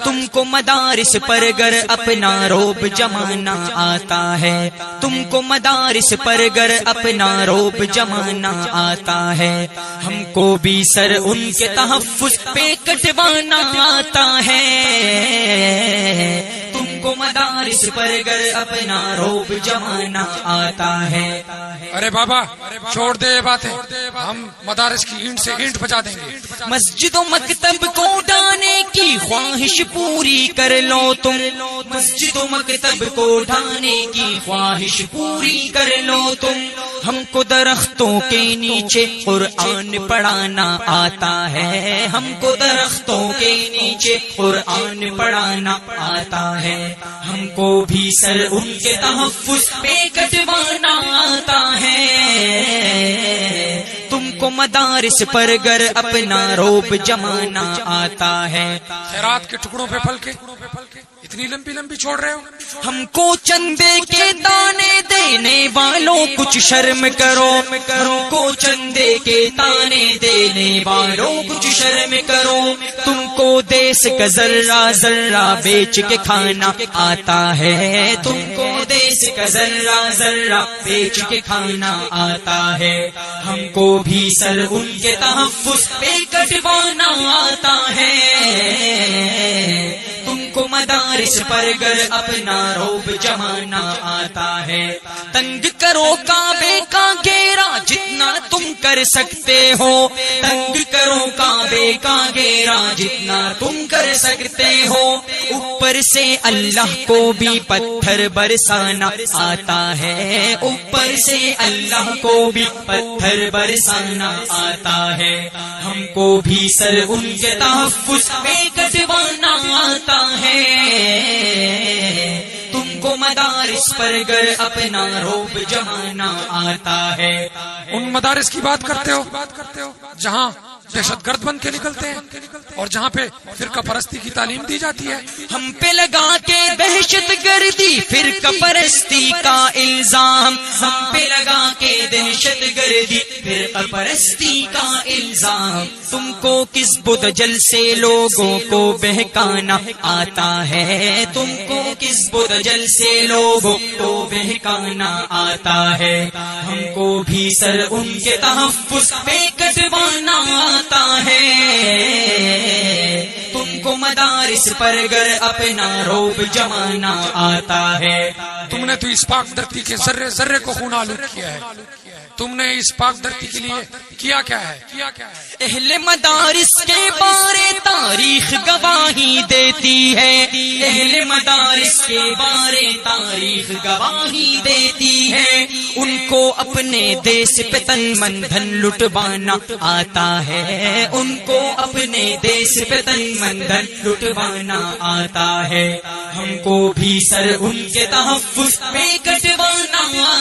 تم کو مدارس پر گر اپنا روب جمانا آتا ہے، تم کو مدارس پر گر اپنا روب جمانا آتا ہے، ہم کو بھی سر ان کے تحفظ پہ کٹوانا آتا ہے، تم کو مدارس پر گر اپنا روب جمانا آتا ہے۔ ارے بابا چھوڑ دے یہ باتیں، ہم مدارس کی اینٹ سے اینٹ بجا دیں گے۔ مسجد و مکتب کو ڈھانے کی خواہش پوری کر لو تم، مسجد و مکتب کو ڈھانے کی خواہش پوری کر لو تم، ہم کو درختوں کے نیچے قرآن پڑھانا آتا ہے، ہم کو درختوں کے نیچے قرآن پڑھانا آتا ہے، ہم کو بھی سر ان کے تحفظ پہ کٹوانا آتا ہے، تم کو مدارس پر گر اپنا روب جمانا آتا ہے۔ خیرات کے ٹکڑوں پہ پھل کے اتنی لمبی لمبی چھوڑ رہے ہو، ہم کو چندے کے دانے دینے والوں کچھ شرم کرو، ہم کو چندے کے دانے دینے والوں کچھ شرم کرو، تم کو دیس کا ذرہ ذرہ بیچ کے کھانا آتا ہے، تم کو دیس کا ذرہ ذرہ بیچ کے کھانا آتا ہے، ہم کو بھی سر ان کے تحفظ پہ کٹوانا آتا ہے، تم کو مدارس پر گر اپنا روب جمانا آتا ہے، تنگ کرو کعبے کا گھیرا جتنا تم کر سکتے ہو، تنگ کرو کعبے کا گھیرا جتنا تم کر سکتے ہو، اوپر سے اللہ کو بھی پتھر برسانا آتا ہے، اوپر سے اللہ کو بھی پتھر برسانا آتا ہے، ہم کو بھی سر ان کے تحفظ پہ کٹوانا آتا ہے، تم کو مدارس پر گر اپنا روب جمانا آتا ہے۔ ان مدارس کی بات کرتے ہو جہاں دہشت گرد بن کے نکلتے ہیں اور جہاں پہ فرقہ پرستی کی تعلیم دی جاتی ہے، ہم پہ لگا کے دہشت گردی فرقہ پرستی کا الزام، ہم پہ لگا کے دہشت گردی فرقہ پرستی کا الزام، تم کو کس بدجل سے لوگوں کو بہکانا آتا ہے، تم کو کس بدجل سے لوگوں کو بہکانا آتا ہے، ہم کو بھی سر ان کے تحفظ پہ کٹوانا آتا ہے، تم کو مدارس پر گر اپنا روب جمانا آتا ہے۔ تم نے تو اس پاک دھرتی کے ذرے ذرے کو خون آلود کیا ہے، تم نے اس پاک دھرتی کے لیے کیا کیا ہے؟ اہل مدارس کے بارے تاریخ گواہی دیتی ہے، اہل مدارس کے بارے تاریخ گواہی دیتی ہے، ان کو اپنے دیس پہ تن من دھن لٹوانا آتا ہے، ان کو اپنے دیس پہ تن من دھن لٹوانا آتا ہے، ہم کو بھی سر ان کے تحفظ پہ کٹوانا